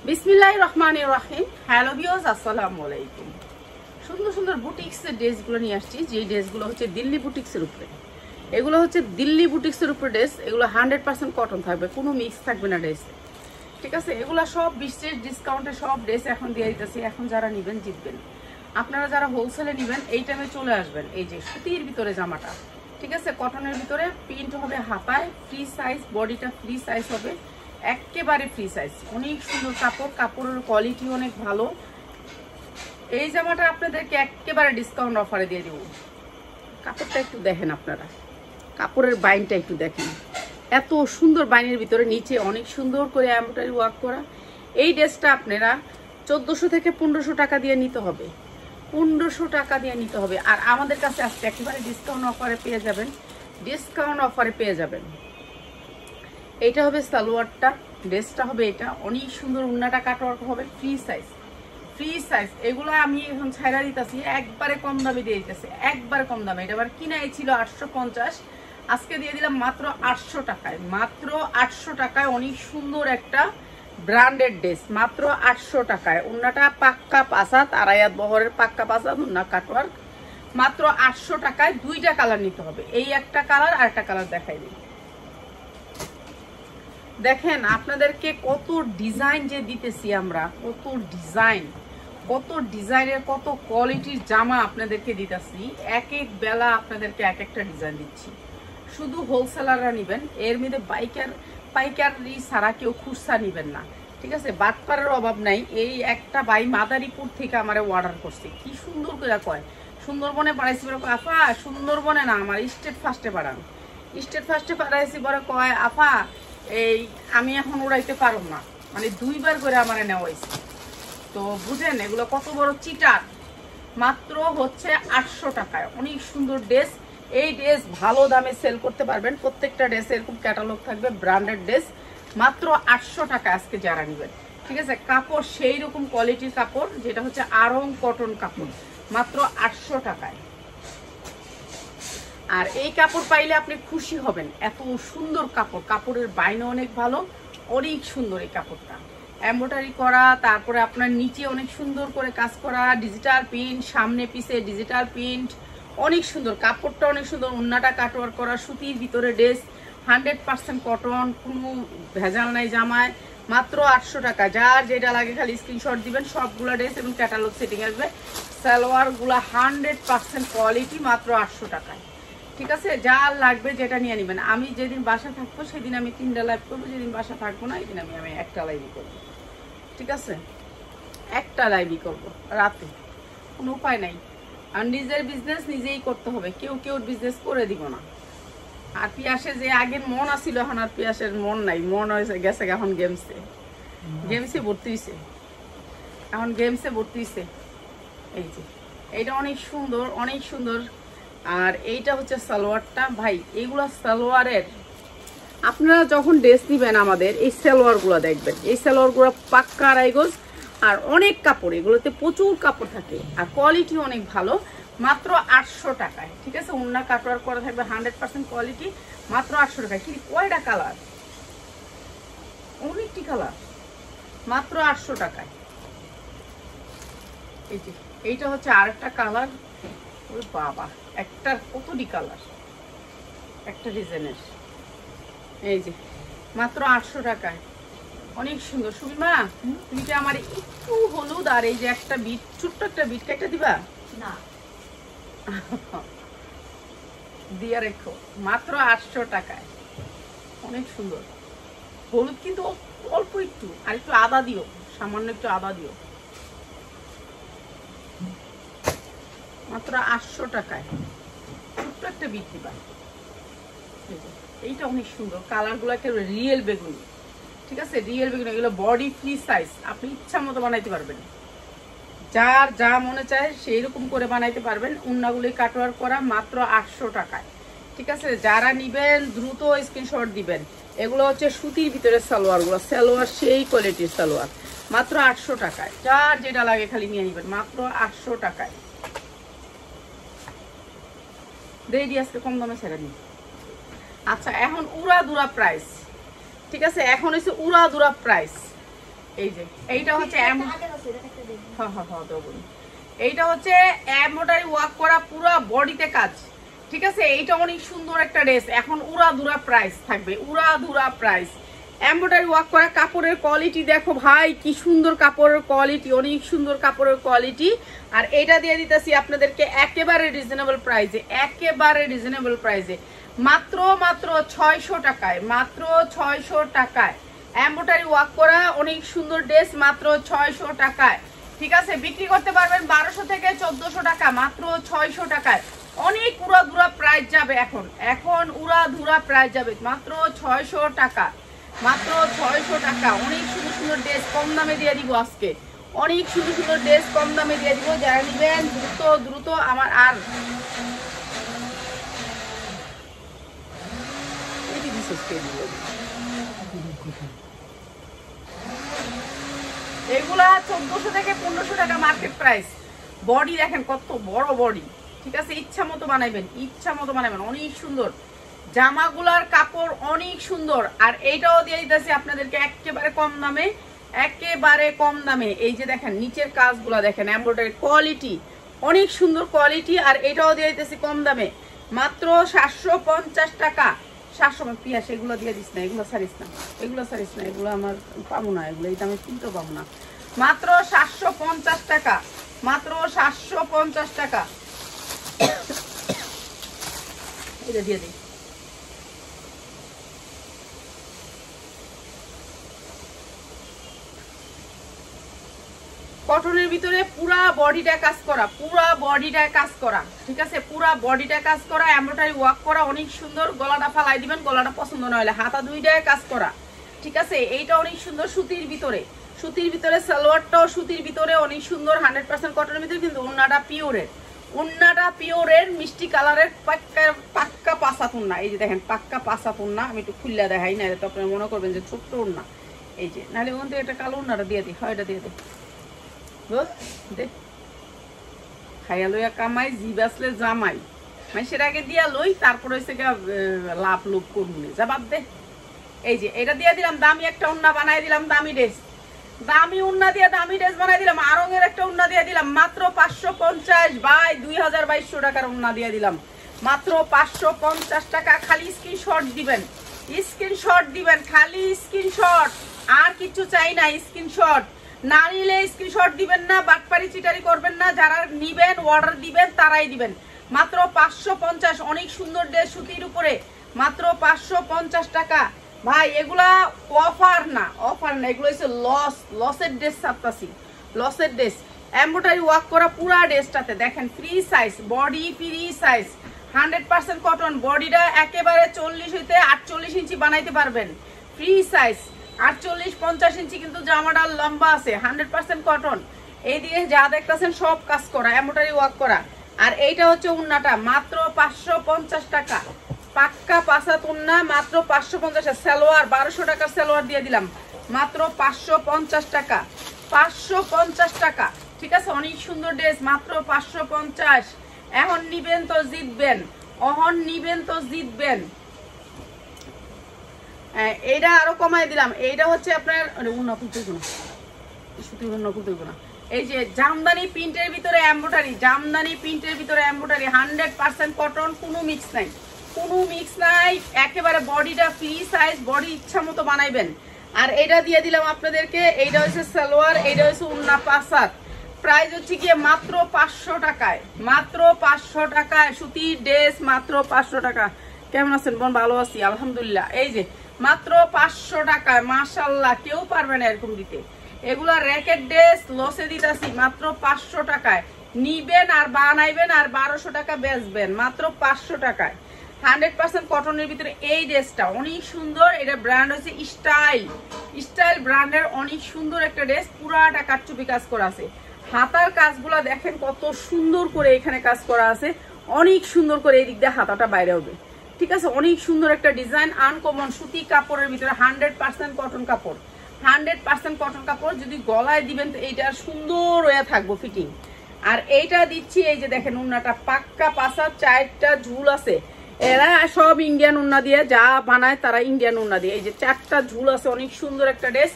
বিসমিল্লাহির রহমানির রহিম। Hello viewers, আসসালামু আলাইকুম। সুন্দর সুন্দর বুটিক্সের ড্রেসগুলো নিয়ে আসছি, যে ড্রেসগুলো হচ্ছে দিল্লি বুটিক্সের উপরে। এগুলো হচ্ছে দিল্লি বুটিক্সের উপরে ড্রেস। এগুলো 100% কটন থাকবে, কোনো মিক্স থাকবে না ড্রেসে। ঠিক আছে, এগুলো সব 20% ডিসকাউন্টে সব ড্রেস এখন দিয়ে দিতেছি। এখন যারা নেবেন জিতবেন। আপনারা যারা হোলসেলে নেবেন এই টাইমে চলে আসবেন। এই যে সুতির ভিতরে জামাটা, ঠিক আছে, কটনের ভিতরে প্রিন্ট হবে হাতায়, ফ্রি সাইজ, বডিটা ফ্রি সাইজ হবে, একেবারে ফ্রি সাইজ। অনেক সুন্দর কাপড়, কাপড়ের কোয়ালিটি অনেক ভালো। এই জামাটা আপনাদেরকে একেবারে ডিসকাউন্ট অফারে দিয়ে দেব। কাপড়টা একটু দেখেন আপনারা, কাপড়ের বাইনটা একটু দেখেন, এত সুন্দর বাইনের ভিতরে নিচে অনেক সুন্দর করে এমব্রয়ডারি ওয়ার্ক করা। এই ড্রেসটা আপনারা 1400 থেকে 1500 টাকা দিয়ে নিতে হবে, 1500 টাকা দিয়ে নিতে হবে। আর আমাদের কাছে আজকে একেবারে ডিসকাউন্ট অফারে পেয়ে যাবেন, ডিসকাউন্ট অফারে পেয়ে যাবেন। এইটা হবে সালোয়ারটা, ড্রেসটা হবে এটা, অনেক সুন্দর। উন্নাটা কাটওয়ার্ক হবে, ফ্রি সাইজ, ফ্রি সাইজ। এগুলো আমি এখন ছাইরা দিতেছি, একবারে কম দামে দিয়ে দিতেছি, একবারে কম দামে। এটা আবার কিনাই ছিল 850, আজকে দিয়ে দিলাম মাত্র 800 টাকায়, মাত্র 800 টাকায়। অনেক সুন্দর একটা ব্র্যান্ডেড ড্রেস, মাত্র 800 টাকায়। উন্নাটা পাক্কা পাসাত, আড়াইয়াত বহরের পাক্কা পাসাত, উন্না কাটওয়ার্ক, মাত্র 800 টাকায়। দুইটা কালার নিতে হবে, এই একটা কালার আর একটা কালার দেখাই দিই। দেখেন আপনাদেরকে কত ডিজাইন যে দিতেছি আমরা, কত ডিজাইন, কত ডিজাইনের, কত কোয়ালিটির জামা আপনাদেরকে দিতেছি। এক এক বেলা আপনাদেরকে এক একটা ডিজাইন দিচ্ছি। শুধু হোলসেলাররা নেবেন, এর মধ্যে পাইকারি ছাড়া কেউ খুচরা নেবেন না, ঠিক আছে। বাটপারের অভাব নাই। এই একটা ভাই মাদারীপুর থেকে আমার অর্ডার করছে, কি সুন্দর করে কয় সুন্দরবনে পাঠাইছি, বলে আফা সুন্দরবনে না, আমার স্টেট ফার্স্টে পাঠান, স্টেট ফার্স্টে পাঠাইছি। বলে কয় আফা এই আমি এখন উড়াইতে পারব না, মানে দুইবার করে আমার নেওয়া হয়েছে। তো বুঝেন এগুলো কত বড় চিটার। মাত্র হচ্ছে 800 টাকায় অনেক সুন্দর ড্রেস। এই ড্রেস ভালো দামে সেল করতে পারবেন, প্রত্যেকটা ড্রেসে এরকম ক্যাটালগ থাকবে, ব্র্যান্ডেড ড্রেস। মাত্র 800 টাকা আজকে যারা নেবেন, ঠিক আছে। কাপড় সেই রকম কোয়ালিটির কাপড়, যেটা হচ্ছে আরং কটন কাপড়, মাত্র 800 টাকায়। আর এই কাপড় পাইলে আপনি খুশি হবেন, এত সুন্দর কাপড়, কাপড়ের বাইনা অনেক ভালো, অনেক সুন্দর এই কাপড়টা। এমব্রয়ডারি করা, তারপরে আপনার নিচে অনেক সুন্দর করে কাজ করা, ডিজিটাল প্রিন্ট, সামনে পিছে ডিজিটাল প্রিন্ট, অনেক সুন্দর কাপড়টা, অনেক সুন্দর। উন্নাটা কাটওয়ার্ক করা, সুতির ভিতরে ড্রেস, 100% কটন, কোনো ভেজাল নাই জামায়। মাত্র 800 টাকা। যার যেটা লাগে খালি স্ক্রিনশট দিবেন, সবগুলো ড্রেস এবং ক্যাটালগ সেটিং আসবে। সালোয়ারগুলো 100% কোয়ালিটি, মাত্র 800 টাকায়, ঠিক আছে। যা লাগবে যেটা নিয়ে নেবেন। আমি যেদিন বাসা থাকবো সেদিন আমি 3টা লাইভ করবো, যেদিন বাসা থাকবো না এদিন আমি একটা লাইভই করবো, ঠিক আছে। একটা লাইভই করবো রাতে, কোনো উপায় নাই। আর নিজের বিজনেস নিজেই করতে হবে, কেউ বিজনেস করে দিব না। আর পিয়াসে যে আগের মন আসছিল, এখন আর পিয়াসের মন নাই, মন হয়েছে গেছে এখন গেমসে ভর্তি হয়েছে, এখন গেমসে ভর্তি হয়েছে। এই যে এইটা অনেক সুন্দর, অনেক সুন্দর। আর এইটা হচ্ছে সালোয়ারটা। ভাই এগুলা সালোয়ারের, আপনারা যখন ড্রেস নিবেন আমাদের এই সালোয়ারগুলো দেখবেন, এই সালোয়ারগুলো পাক্কা আড়াই গজ, আর অনেক কাপড়, এগুলোতে প্রচুর কাপড় থাকে, আর কোয়ালিটি অনেক ভালো। মাত্র 800 টাকায়, ঠিক আছে। উন্না কাটওয়ার্ক করা থাকবে, 100% কোয়ালিটি, মাত্র 800 টাকায়। কি কয়টা কালার, অনেকটি কালার, মাত্র 800 টাকায়। এই যে এইটা হচ্ছে আরেকটা কালার। ওই বাবা, একটার কতটি কালার, একটা ডিজাইনের। এই যে মাত্র 800 টাকায়, অনেক সুন্দর। সুবিমা তুমি কি আমার একটু হলুদ আর এই যে একটা বিট, ছোট্ট একটা বিট কেটে দিবা না? দিয়ে রেখো, মাত্র 800 টাকায়, অনেক সুন্দর। হলুদ কিন্তু অল্প একটু, আর একটু আদা দিও, সামান্য একটু আদা দিও, মাত্র 800 টাকায় ছোট্ট একটা বিট দিবা। এইটা অনেক সুন্দর, কালারগুলো একটা রিয়েল বেগুনি, ঠিক আছে, রিয়েল বেগুনি। এগুলো বডি ফ্রি সাইজ, আপনি ইচ্ছা মতো বানাইতে পারবেন, যার যা মনে চায় সেই রকম করে বানাইতে পারবেন। উন্নাগুলি কাটওয়ার্ক করা, মাত্র 800 টাকায়, ঠিক আছে। যারা নিবেন দ্রুত স্ক্রিনশট দিবেন। এগুলো হচ্ছে সুতির ভিতরে সালোয়ারগুলো, সালোয়ার সেই কোয়ালিটির সালোয়ার, মাত্র 800 টাকায়। যার যেটা লাগে খালি নিয়ে নিবেন, মাত্র 800 টাকায়। দেরি আজকে কম দামে ছেড়ে দিন। আচ্ছা এখন উড়া দুরা প্রাইস, ঠিক আছে, এখন হচ্ছে উড়া দুরা প্রাইস। এই যে এইটা হচ্ছে এইটা হচ্ছে এমব্রয়ডারি ওয়ার্ক করা পুরো বডিতে কাজ, ঠিক আছে। এইটা অনেক সুন্দর একটা ড্রেস, এখন উড়াধুরা প্রাইস থাকবে, উড়াধুরা প্রাইস। এমব্রয়ডারি ওয়ার্ক করা কাপড়ের কোয়ালিটি দেখো ভাই, কি সুন্দর কাপড়ের কোয়ালিটি, অনেক সুন্দর কাপড়ের কোয়ালিটি। আর এটা দিয়ে দিতেছি আপনাদেরকে একেবারে রিজনেবল প্রাইসে, একেবারে রিজনেবল প্রাইসে, মাত্র 600 টাকায়, মাত্র 600 টাকায় এমব্রয়ডারি ওয়ার্ক করা অনেক সুন্দর ড্রেস, মাত্র 600 টাকায়, ঠিক আছে। বিক্রি করতে পারবেন 1200 থেকে 1400 টাকা, মাত্র 600 টাকায়। অনেক উড়াধুরা প্রাইস যাবে, এখন উড়াধুরা প্রাইস যাবে, মাত্র 600 টাকা, মাত্র 600 টাকা। অনেক সুন্দর সুন্দর ড্রেস কম দামে দিয়ে দিব আজকে, অনেক সুন্দর সুন্দর ড্রেস কম দামে দিয়ে দিব। যারা নেবেন দ্রুত দ্রুত আমার আর এগুলা 1400 থেকে 1500 টাকা মার্কেট প্রাইস। বডি দেখেন কত বড় বডি, ঠিক আছে। ইচ্ছা মতো বানাইবেন, ইচ্ছা মতো বানাইবেন, অনেক সুন্দর জামাগুলার কাপড়, অনেক সুন্দর। আর এইটাও দিয়ে দিতেছি আপনাদেরকে একেবারে কম দামে, একেবারে কম দামে। এই যে দেখেন নিচের কাজগুলা দেখেন, এমব্রয়ডারি কোয়ালিটি অনেক সুন্দর কোয়ালিটি। আর এটাও দিয়ে দিতেছি কম দামে, মাত্র 750 টাকা। 700 পিয়াস এগুলো দিয়ে দিস না, এগুলো সারিস না, এগুলো সারিস না, এগুলো আমার পাবো না, এগুলো এই দামে কিনতেও পাবো না। মাত্র 750 টাকা, মাত্র 750 টাকা। এটা দিয়ে দিই। কটনের ভিতরে পুরা বডিটা কাজ করা, পুরা বডিটা কাজ করা, ঠিক আছে, পুরা বডিটা কাজ করা, এমব্রয়ডারি ওয়ার্ক করা, অনেক সুন্দর। গলাটা ফালাই দিবেন, গলাটা পছন্দ না হলে হাতা দুইটায় কাজ করা, ঠিক আছে। এইটা অনেক সুন্দর সুতির ভিতরে, সুতির ভিতরে সালোয়ারটাও সুতির ভিতরে অনেক সুন্দর, 100% কটনের ভিতরে, কিন্তু ওন্নাটা পিওরের, ওন্নাটা পিওরের মিষ্টি কালারের পাক্কা পাসাত ওন্না। এই যে দেখেন পাক্কা পাসাত ওন্না, আমি একটু খুললা দেখাই না, তো আপনারা মনে করবেন যে ছোট্ট ওন্না। এই যে নাহলে ওখান থেকে একটা কালো ওন্নাটা দিয়ে দিই, হয় এটা দিয়ে দিই, দে খাইয়া লইয়া কামাই, জি বাসলে জামাই, মাইসের আগে দিয়া লই, তারপরে হচ্ছে লাভ লোভ করবো যা বাদ দে। এই যে এটা দিয়ে দিলাম, দামি একটা উন্না বানাই দিলাম, দামি ড্রেস, দামি উন্না দিয়ে দামি ড্রেস বানাই দিলাম। আরঙের একটা উন্না দিয়ে দিলাম, মাত্র 550 বাই 2200 টাকার উন্না দিয়ে দিলাম, মাত্র 550 টাকা। খালি স্ক্রিনশট দিবেন, স্ক্রিনশট দিবেন, খালি স্ক্রিনশট, আর কিছু চাই না, স্ক্রিনশট। না নিলে স্ক্রিনশট দিবেন না, বাটপারি চিটারি করবেন না, যারা নিবেন অর্ডার দিবেন তারাই দিবেন। মাত্র 550, অনেক সুন্দর ড্রেস সুতির উপরে, মাত্র 550 টাকা। ভাই এগুলা অফার না, অফার না, এগুলো হচ্ছে লসের ড্রেস ছাপতাছি, লসের ড্রেস। এমব্রয়ডারি ওয়ার্ক করা পুরা ড্রেসটাতে দেখেন free size, body free size, 100% cotton. বডিটা একেবারে 40 হইতে 48 ইঞ্চি বানাইতে পারবেন, ফ্রি সাইজ। 48-50 ইঞ্চি কিন্তু জামাটা লম্বা আছে, 100% কটন। এইদিকে যা দেখতেছেন সব কাজ করা, এমব্রয়ডারি ওয়ার্ক করা। আর এইটা হচ্ছে উন্নাটা, মাত্র 550 টাকা, পাক্কা পাসাত উন্না, মাত্র 550। সালোয়ার 1200 টাকার সালোয়ার দিয়ে দিলাম, মাত্র 550 টাকা, 550 টাকা, ঠিক আছে। অনেক সুন্দর ড্রেস, মাত্র 550। এখন নিবেন তো জিতবেন, অহন নিবেন তো জিতবেন। এইটা আরো কমাই দিলাম, এইটা হচ্ছে আপনার এই যে জামদানি প্রিন্টের ভিতরে এমব্রয়ডারি, জামদানি প্রিন্টের ভিতরে এমব্রয়ডারি, 100% কটন, কোনো মিক্স নাই, কোনো মিক্স নাই, একেবারে বডিটা ফ্রি সাইজ, বডি ইচ্ছা মতো বানাইবেন। আর এটা দিয়ে দিলাম আপনাদেরকে, এইটা হচ্ছে সালোয়ার, এইটা হচ্ছে উন্না পাসাত। প্রাইস হচ্ছে গিয়ে মাত্র 500 টাকায়, মাত্র 500 টাকায় সুতির ড্রেস, মাত্র 500 টাকা। কেমন আছেন বোন? ভালো আছি আলহামদুলিল্লাহ। এই যে মাত্র 500 টাকায়, মাশাআল্লাহ, কেউ পারবে না এরকম দিতে। এগুলা র্যাকেট ড্রেস লসে দিতেছি, মাত্র 500 টাকায় নিবেন আর বানাইবেন আর 1200 টাকা বেচবেন, মাত্র 500 টাকায়। 100% কটনের ভিতরে এই ড্রেসটা অনেক সুন্দর। এটা ব্র্যান্ড হচ্ছে স্টাইল, স্টাইল ব্র্যান্ডের অনেক সুন্দর একটা ড্রেস, পুরাটা কাটচুপি কাজ করা আছে। হাতার কাজগুলা দেখেন কত সুন্দর করে এখানে কাজ করা আছে, অনেক সুন্দর করে এই দিক দিয়ে হাতাটা বাইরে হবে, ঠিক আছে। অনেক সুন্দর একটা ডিজাইন, আনকমন সুতি কাপড়ের ভিতরে, 100% কটন কাপড়, 100% কটন কাপড়। যদি গলায় দিবেন তো এইটা সুন্দর হয়ে থাকবো ফিটিং। আর এইটা দিচ্ছি, এই যে দেখেন উন্নাটা পাক্কা পাসার, 4টা ঝুল আছে। এরা সব ইন্ডিয়ান উন্না দিয়ে যা বানায় তারা ইন্ডিয়ান উন্না দিয়ে। এই যে 4টা ঝুল আছে, অনেক সুন্দর একটা ড্রেস।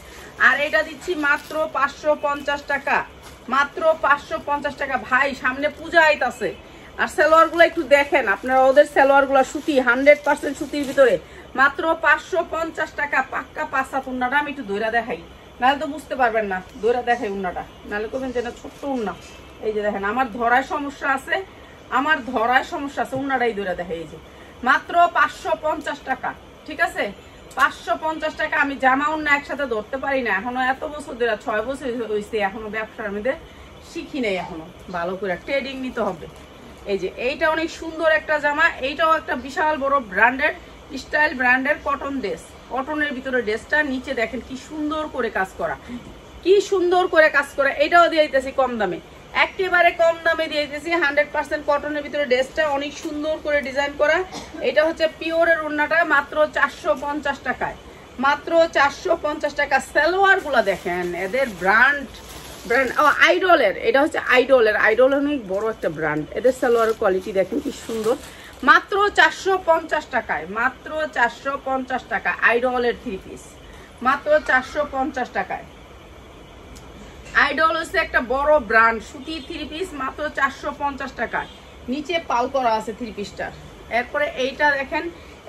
আর এটা দিচ্ছি মাত্র 550 টাকা, মাত্র 550 টাকা। ভাই সামনে পূজা আইতাছে, আর সালোয়ার গুলো একটু দেখেন আপনারা, ওদের সালোয়ার গুলা সুতি, 100% সুতির ভিতরে, মাত্র 550 টাকা। পাক্কা 5 হাত উন্নাটা আমি একটু দইরা দেখাই, নাহলে তো বুঝতে পারবেন না। দইরা দেখাই উন্নাটা, নাহলে করবেন যে না ছোট্ট উন্না। এই যে দেখেন আমার ধরায় সমস্যা আছে, আমার ধরায় সমস্যা আছে, উন্নাটাই দইরা দেখাই। এই যে মাত্র 550 টাকা, ঠিক আছে? 550 টাকা। আমি জামা উন্না একসাথে ধরতে পারি না এখনো, এত বছর ধরে 6 বছর হয়েছে এখনো ব্যবসার মধ্যে শিখি নাই, এখনো ভালো করে ট্রেডিং নিতে হবে। এই যে এইটা অনেক সুন্দর একটা জামা, এইটাও একটা বিশাল বড় ব্র্যান্ডেড স্টাইল ব্র্যান্ডের কটন ড্রেস। কটনের ভিতরে ড্রেসটা নিচে দেখেন কি সুন্দর করে কাজ করা, কি সুন্দর করে কাজ করা। এটাও দিয়ে দিতেছি কম দামে, একেবারে কম দামে দিয়ে দিতেছি। 100% কটনের ভিতরে ড্রেসটা অনেক সুন্দর করে ডিজাইন করা। এটা হচ্ছে পিওরের ওড়নাটা, মাত্র 450 টাকায়, মাত্র 450 টাকা। সালোয়ার গুলা দেখেন, এদের ব্র্যান্ড আইডলের, এটা হচ্ছে আইডলের অনেক বড় একটা ব্র্যান্ড। এদের সালোয়ারের কোয়ালিটি দেখেন কি সুন্দর, মাত্র 450 টাকায়, মাত্র 450 টাকা। আইডলের 3 পিস মাত্র 450 টাকায়। আইডল হচ্ছে একটা বড় ব্র্যান্ড, সুতি 3 পিস মাত্র 450 টাকা। নিচে পাল করা আছে 3 পিসটার। এরপরে এইটা দেখেন,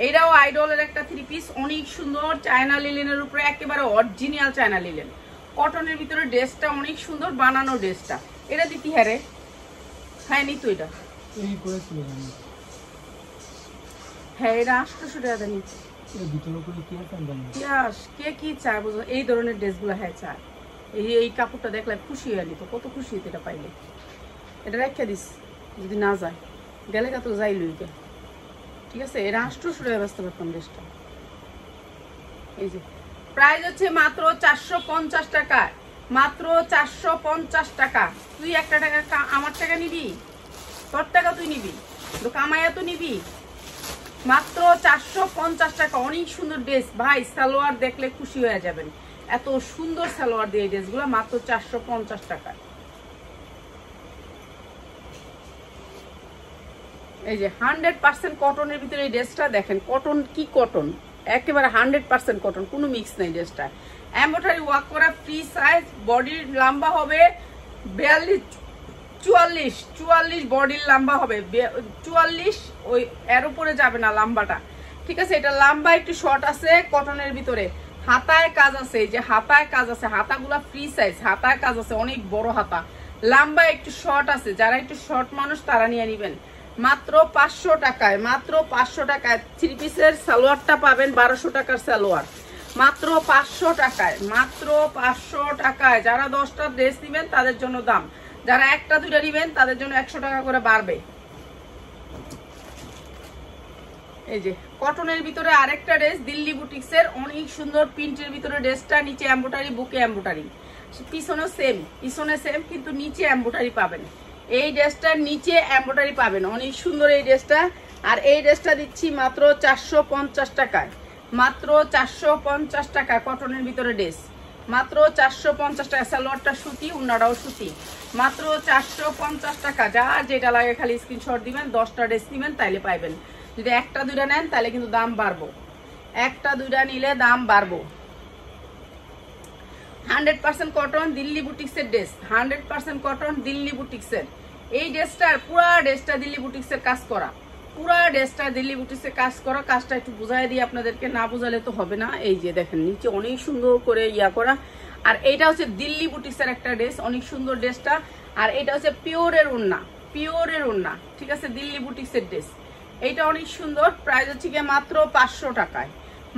এইটাও আইডলের একটা 3 পিস, অনেক সুন্দর, চায়না লিলেনের উপরে, একেবারে অরিজিনাল চায়না লিলেন কটনের ভিতরে। ড্রেসটা অনেক সুন্দর বানানো ড্রেসটা। এটা দিতি হ্যারে, হ্যাঁ নি তো এটা, হ্যাঁ এটা 800 টাকা নিচ্ছে। কে কি চায় বুঝো, এই ধরনের ড্রেসগুলো হ্যাঁ চায়। এই কাপড়টা দেখলে খুশি হয়ে নিত, কত খুশি হইতো এটা পাইলে। এটা রেখে দিস, যদি না যায় গেলে কত যাই লইকে, ঠিক আছে? এটা 800 টাকা ব্যস্ত পারতাম ড্রেসটা। এই যে প্রাইস হচ্ছে মাত্র 450 টাকা, মাত্র 450 টাকা। তুই একটা টাকা আমার টাকা নিবি, তোর টাকা তুই নিবি, তো কামাইয়া তো নিবি। মাত্র 450 টাকা, অনেক সুন্দর ড্রেস। ভাই সালোয়ার দেখলে খুশি হয়ে যাবেন, এত সুন্দর সালোয়ার দিয়ে ড্রেসগুলো মাত্র 450 টাকা। এই যে 100% কটনের ভিতরে এই ড্রেসটা দেখেন, কটন কি কটন, একেবারে 100% কটন, কোনো মিক্স নেই ড্রেসটা। এমব্রয়ডারি ওয়ার্ক করা, ফ্রি সাইজ, বডির লম্বা হবে 44 বডির লম্বা হবে 44, ওই এর উপরে যাবে না লম্বাটা, ঠিক আছে? এটা লম্বা একটু শর্ট আছে কটনের ভিতরে। হাতায় কাজ আছে, এই যে হাতায় কাজ আছে, হাতাগুলা ফ্রি সাইজ, হাতায় কাজ আছে, অনেক বড় হাতা। লম্বা একটু শর্ট আছে, যারা একটু শর্ট মানুষ তারা নিয়ে নেবেন। মাত্র 500 টাকায়, মাত্র 500 টাকায় 3 পিসের সালোয়ারটা পাবেন 1200 টাকার সালোয়ার, মাত্র 500 টাকায়, মাত্র 500 টাকায়। যারা 10টা ড্রেস নেবেন তাদের জন্য দাম, যারা একটা দুইটা নেবেন তাদের জন্য 100 টাকা করে বাড়বে। এই যে কটনের ভিতরে আরেকটা ড্রেস, দিল্লি বুটিক্সের, অনেক সুন্দর প্রিন্টের ভিতরে ড্রেসটা। নিচে এমব্রয়ডারি, বুকে এমব্রয়ডারি, পিছনে সেম কিন্তু নিচে এমব্রয়ডারি পাবেন। এই ড্রেসটার নিচে এমব্রয়ডারি পাবেন, অনেক সুন্দর এই ড্রেসটা। আর এই ড্রেসটা দিচ্ছি মাত্র 450 টাকায়, মাত্র 450 টাকা। কটনের ভিতরে ড্রেস মাত্র 450 টাকা। সালোয়ারটা সুতি, উন্নাটাও সুতি, মাত্র 450 টাকা। যার যেটা লাগে খালি স্ক্রিনশট দিবেন, 10টা ড্রেস নেবেন তাইলে পাইবেন। যদি একটা দুইটা নেন তাহলে কিন্তু দাম বাড়বো, একটা দুইটা নিলে দাম বাড়বো। 100% কটন দিল্লি বুটিক্সের ড্রেস, 100% কটন দিল্লি বুটিক্সের। এই ড্রেসটার পুরা ড্রেসটা দিল্লি বুটিক্সের কাজ করা, পুরা ড্রেসটা দিল্লি বুটিক্সের কাজ করা। কাজটা একটু বুঝাই দিই আপনাদেরকে, না বুঝালে তো হবে না। এই যে দেখেন নিচে অনেক সুন্দর করে ইয়া করা। আর এইটা হচ্ছে দিল্লি বুটিক্সের একটা ড্রেস, অনেক সুন্দর ড্রেসটা। আর এটা হচ্ছে পিওরের ওড়না, পিওরের ওড়না, ঠিক আছে? দিল্লি বুটিক্সের ড্রেস, এইটা অনেক সুন্দর। প্রাইস হচ্ছে গিয়ে মাত্র 500 টাকায়,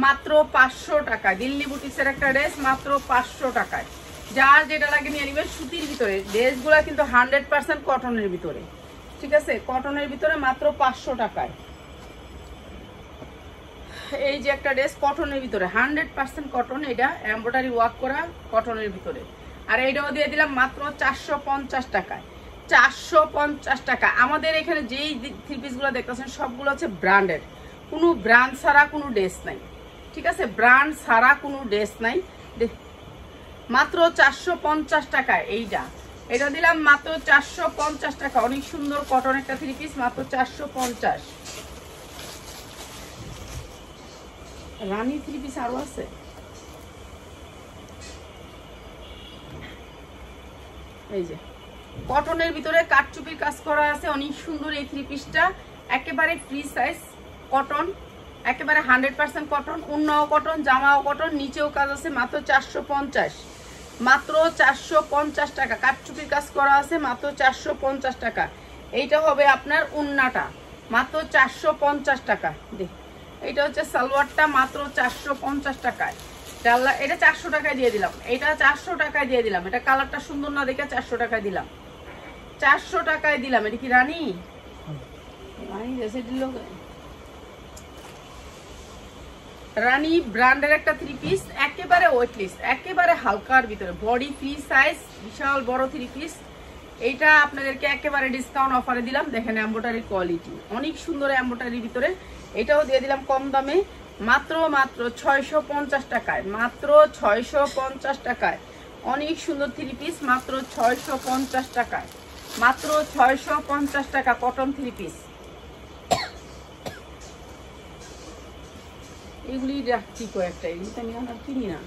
মাত্র 500 টাকায়। দিল্লি বুটিক্সের একটা ড্রেস মাত্র 500 টাকায়। যার যেটা লাগে নিয়ে নিবেন। সুতির ভিতরে ড্রেসগুলো কিন্তু 100% কটনের ভিতরে, ঠিক আছে? কটনের ভিতরে মাত্র 500 টাকায়। এই যে একটা ড্রেস কটনের ভিতরে, 100% কটন, এটা এমব্রয়ডারি ওয়ার্ক করা কটনের ভিতরে। আর এইটাও দিয়ে দিলাম মাত্র 450 টাকায়, 450 টাকা। আমাদের এখানে যেই 3 পিসগুলো দেখতেছেন সবগুলো হচ্ছে ব্র্যান্ডের, কোনো ব্র্যান্ড ছাড়া কোনো ড্রেস নাই, ঠিক আছে? ব্র্যান্ড ছাড়া কোনো ড্রেস নাই। মাত্র 450 টাকায় এইটা, এটা দিলাম মাত্র 450 টাকা। অনেক সুন্দর কটন একটা 3 পিস, মাত্র 450। রানী 3 পিস আরো আছে। এই যে কটনের ভিতরে কাটচুপির কাজ করা আছে, অনেক সুন্দর এই 3 পিসটা। একেবারে ফ্রি সাইজ কটন, একেবারে 100% কটন, ওন্নাও কটন, জামাও কটন, নিচেও কাজ আছে। মাত্র 450, মাত্র 450 টাকা। কাটচুপির কাজ করা আছে, মাত্র 450 টাকা। এইটা হবে আপনার ওন্নাটা, মাত্র 450 টাকা। দেখ, এইটা হচ্ছে সালোয়ারটা, মাত্র 450 টাকায়। এটা 400 টাকায় দিয়ে দিলাম, এটা 400 টাকায় দিয়ে দিলাম। এটা কালারটা সুন্দর না দেখে 400 টাকায় দিলাম, 400 টাকায় দিলাম। এটা কি রানী? রানী ব্র্যান্ডের একটা 3 পিস, একেবারে ওয়েটলেস, একেবারে হালকার ভিতরে, বডি ফ্রি সাইজ, বিশাল বড় 3 পিস। এইটা আপনাদেরকে একেবারে ডিসকাউন্ট অফারে দিলাম। দেখেন এমব্রয়ডারি কোয়ালিটি অনেক সুন্দর, এমব্রয়ডারির ভিতরে। এটাও দিয়ে দিলাম কম দামে, মাত্র 650 টাকায়, মাত্র 650 টাকায়। অনেক সুন্দর 3 পিস, মাত্র 650 টাকায়, মাত্র 650 টাকা কটন 3 পিস। এগুলি রাখছি কয়েকটা, এগুলি তো আমি আর কিনি না।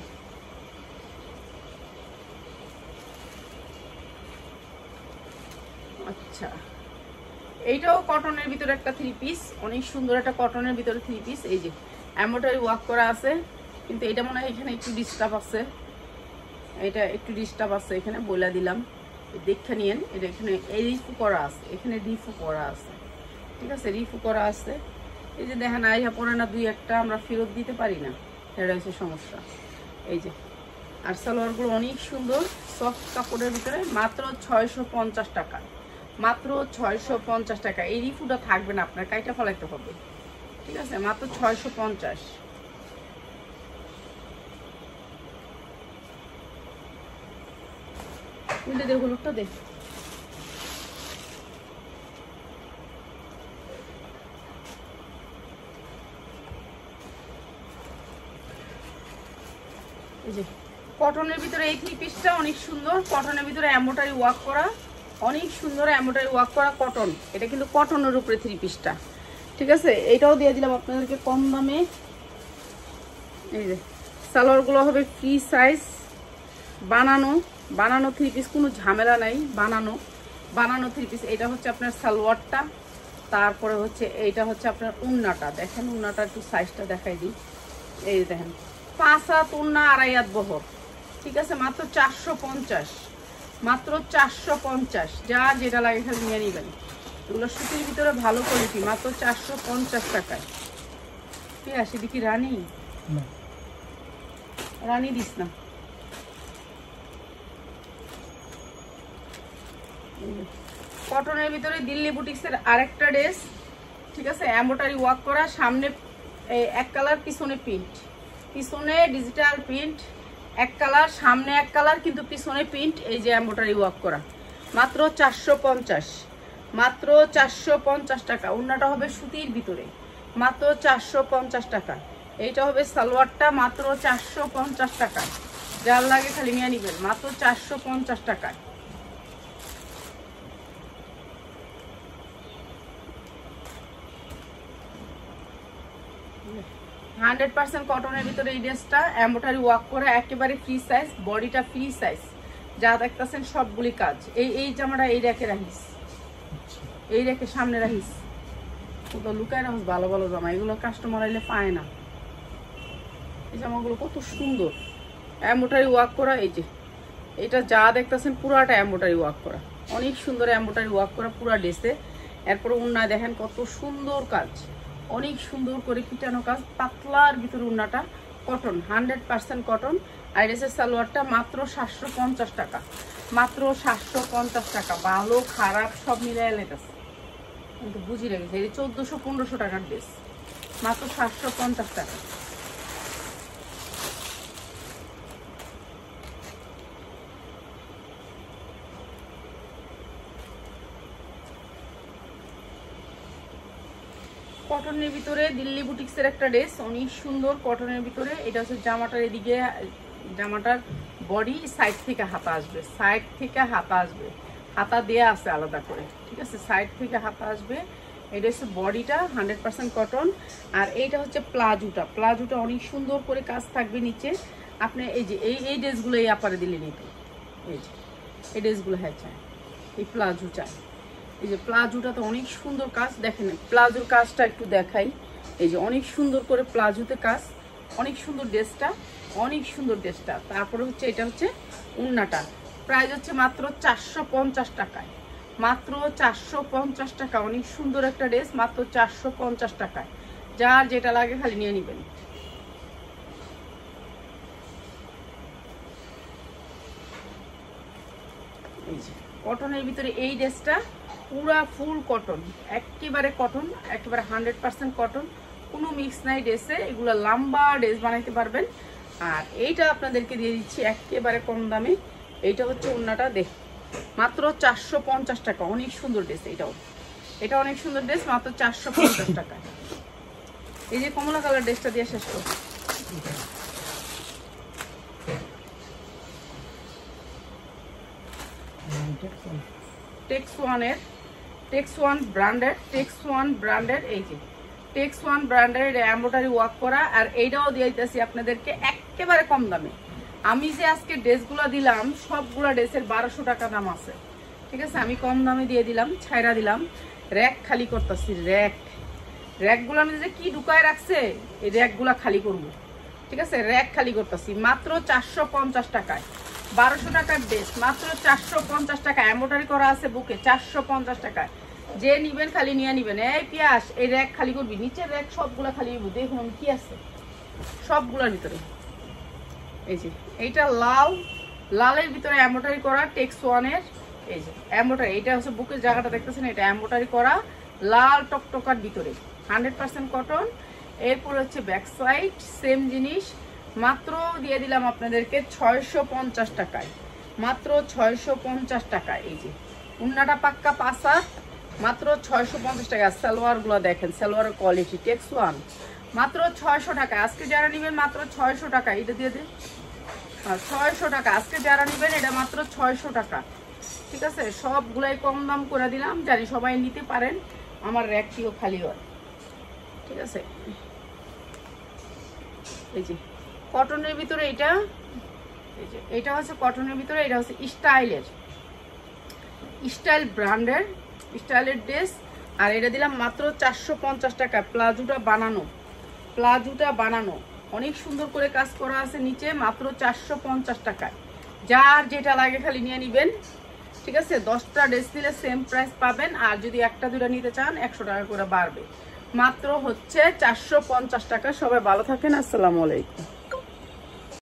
আচ্ছা, এইটাও কটনের ভিতরে একটা 3 পিস, অনেক সুন্দর একটা কটনের ভিতরে 3 পিস। এই যে এমব্রয়ডারি ওয়ার্ক করা আছে, কিন্তু এটা মনে হয় এখানে একটু ডিস্টার্ব আছে, এটা একটু ডিস্টার্ব আছে এখানে, বলে দিলাম দেখে নিয়েন। এটা এখানে এই রিফু করা আছে, এখানে রিফু করা আছে, ঠিক আছে, রিফু করা আছে। এই যে দেখেন আইহা পরে না 2-1টা আমরা ফেরত দিতে পারি না, এটা হচ্ছে সমস্যা। এই যে আর সালোয়ারগুলো অনেক সুন্দর, সফট কাপড়ের ভিতরে, মাত্র 650 টাকা, মাত্র 650 টাকা। এই রিফুটা থাকবে না, আপনার কাইটা ফলাইতে হবে, ঠিক আছে, মাত্র 650। উল্টে দে, হলুদটা দে। এই যে কটনের ভিতরে এই 3 পিসটা অনেক সুন্দর, কটনের ভিতরে এমব্রয়ডারি ওয়ার্ক করা, অনেক সুন্দর এমব্রয়ডারি ওয়ার্ক করা কটন। এটা কিন্তু কটনের উপরে 3 পিসটা, ঠিক আছে। এইটাও দিয়ে দিলাম আপনাদেরকে কম দামে। এই যে সালোয়ারগুলো হবে ফ্রি সাইজ, বানানো 3 পিস, কোনো ঝামেলা নাই, বানানো 3 পিস। এটা হচ্ছে আপনার সালোয়ারটা, তারপরে হচ্ছে এইটা হচ্ছে আপনার উন্নাটা। দেখেন উন্নাটা একটু সাইজটা দেখাই দিই। এই দেখেন 5 হাত উন্না, 2.5 হাত বহর, ঠিক আছে, মাত্র 450, মাত্র 450। যা যেটা লাগে খালি নিয়ে নিবেন। এগুলো সুতির ভিতরে ভালো কোয়ালিটি, মাত্র 450 টাকায়। ঠিক আছে, দেখি রানী, রানী দিস না। কটনের ভিতরে দিল্লি বুটিক্সের আরেকটা ড্রেস, ঠিক আছে, এমব্রয়ডারি ওয়ার্ক করা, সামনে এক কালার, পিছনে প্রিন্ট, পিছনে ডিজিটাল প্রিন্ট, এক কালার, সামনে এক কালার, কিন্তু পিছনে প্রিন্ট। এই যে এমব্রয়ডারি ওয়ার্ক করা, মাত্র 450, মাত্র 450 টাকা। ওড়নাটা হবে সুতির ভিতরে, মাত্র 450 টাকা। এইটা হবে সালোয়ারটা, মাত্র 450 টাকা। যার লাগে খালি নিয়ে নিবেন, মাত্র 450 টাকায়। হান্ড্রেড 100% কটনের ভিতরে এই ড্রেসটা, এমব্রয়ডারি ওয়ার্ক করা, একেবারে ফ্রি সাইজ, বডিটা ফ্রি সাইজ। যা দেখতেছেন সবগুলি কাজ। এই জামাটা এই রেখে রাখিস, এই রেখে সামনে রাখিস, তো লুকায় রাখিস। ভালো ভালো জামা, এগুলো কাস্টমার আইলে পায় না। এই জামাগুলো কত সুন্দর, এমব্রয়ডারি ওয়ার্ক করা। এই যে এটা যা দেখতেছেন পুরাটা এমব্রয়ডারি ওয়ার্ক করা, অনেক সুন্দর এমব্রয়ডারি ওয়ার্ক করা পুরা ড্রেসে। এরপরে উন্নায় দেখেন কত সুন্দর কাজ, অনেক সুন্দর করে কিটানো কাজ, পাতলার ভিতরে উন্নাটা কটন, 100% কটন। আর ড্রেসের সালোয়ারটা মাত্র 750 টাকা, মাত্র 750 টাকা। ভালো খারাপ সব মিলাই লেগেছে, কিন্তু বুঝি রেখেছে। এই 1400-1500 টাকার ড্রেস, মাত্র 750 টাকা। কটনের ভিতরে দিল্লি বুটিক্সের একটা ড্রেস, অনেক সুন্দর কটনের ভিতরে। এটা হচ্ছে জামাটার এদিকে, জামাটার বডি সাইড থেকে হাতা আসবে, সাইড থেকে হাতা আসবে, হাতা দেয়া আছে আলাদা করে, ঠিক আছে, সাইড থেকে হাতা আসবে। এটা হচ্ছে বডিটা 100% কটন। আর এইটা হচ্ছে প্লাজোটা, প্লাজোটা অনেক সুন্দর করে কাজ থাকবে নিচে। আপনি এই যে এই ড্রেসগুলো এই আপারে দিলে নিতে, এই যে এই ড্রেসগুলো হ্যাঁ চায়, এই প্লাজো চায়। এই যে প্লাজোটা তো অনেক সুন্দর কাজ, দেখেন প্লাজোর কাজটা একটু দেখাই। এই যে অনেক সুন্দর করে প্লাজোতে কাজ, অনেক সুন্দর ড্রেসটা, অনেক সুন্দর ড্রেসটা। তারপরে হচ্ছে এটা হচ্ছে উন্নাটা, প্রাইস হচ্ছে মাত্র 450 টাকায়, মাত্র 450 টাকা। অনেক সুন্দর একটা ড্রেস, মাত্র 450 টাকায়। যার যেটা লাগে খালি নিয়ে নেবেন। এই যে কটনের ভিতরে এই ড্রেসটা পুরা ফুল কটন, একেবারে কটন, একেবারে 100% কটন, কোনো মিক্স নাই ড্রেসে। এগুলো লম্বা ড্রেস বানাইতে পারবেন। আর এইটা আপনাদেরকে দিয়ে দিচ্ছি একেবারে কম দামে। এইটা হচ্ছে ওড়নাটা, দেখ মাত্র 450 টাকা। অনেক সুন্দর ড্রেস, এটা অনেক সুন্দর ড্রেস, মাত্র 450 টাকায়। এই যে কমলা কালার ড্রেসটা দিয়ে শেষ করব। টেক্স ওয়ান ব্র্যান্ডের এই যে টেক্স ওয়ান ব্র্যান্ডের এমব্রয়ডারি ওয়ার্ক করা। আর এইটাও দিয়ে দিতেছি আপনাদেরকে একেবারে কম দামে। আমি যে আজকে ড্রেসগুলো দিলাম সবগুলা ড্রেসের 1200 টাকা দাম আছে, ঠিক আছে? আমি কম দামে দিয়ে দিলাম, ছাইরা দিলাম। র্যাক খালি করতেছি, র্যাকগুলো আমি যে কি ঢুকায় রাখছে, এই র্যাকগুলা খালি করব, ঠিক আছে? র্যাক খালি করতেছি মাত্র 450 টাকায়। 1200 টাকার ড্রেস মাত্র 450 টাকা, এমব্রয়ডারি করা আছে বুকে, 450 টাকায়। যে নিবেন খালি নিয়ে নিবেন। এই পিয়াস, এই র্যাক খালি করবি, নিচের র্যাক সবগুলা খালি করবো। দেখুন কি আছে সবগুলোর ভিতরে। এই যে এইটা লালের ভিতরে এমব্রয়ডারি করা টেক্স ওয়ানের, এই যে এমব্রয়ডারি, এটা হচ্ছে বুকের জায়গাটা দেখতেছেন, এটা এমব্রয়ডারি করা লাল টকটকার ভিতরে, 100% কটন। এরপর হচ্ছে ব্যাক সাইড সেম জিনিস, মাত্র দিয়ে দিলাম আপনাদেরকে 650 টাকায়, মাত্র 650 টাকায়। এই যে উন্নাটা পাক্কা পাসা, মাত্র 650 টাকা। সালোয়ারগুলো দেখেন, সালোয়ারের কোয়ালিটি টেক্স ওয়ান, মাত্র 600 টাকা। আজকে যারা নেবেন মাত্র 600 টাকা, এটা দিয়ে দিন 600 টাকা। আজকে যারা নেবেন এটা মাত্র 600 টাকা, ঠিক আছে? সবগুলাই কম দাম করে দিলাম, জানি সবাই নিতে পারেন, আমার র্যাকটিও খালি হয়, ঠিক আছে? এই যে কটনের ভিতরে এটা, এই যে এটা হচ্ছে কটনের ভিতরে, এটা হচ্ছে স্টাইল ব্র্যান্ডের ড্রেস। আর এটা দিলাম মাত্র 450 টাকা। প্লাজোটা বানানো অনেক সুন্দর করে কাজ করা আছে নিচে, মাত্র 450 টাকায়। যার যেটা লাগে খালি নিয়ে নিবেন, ঠিক আছে? 10টা ড্রেস নিলে সেম প্রাইস পাবেন। আর যদি একটা দুটা নিতে চান 100 টাকা করে বাড়বে। মাত্র হচ্ছে 450 টাকা। সবাই ভালো থাকেন, আসসালামু আলাইকুম।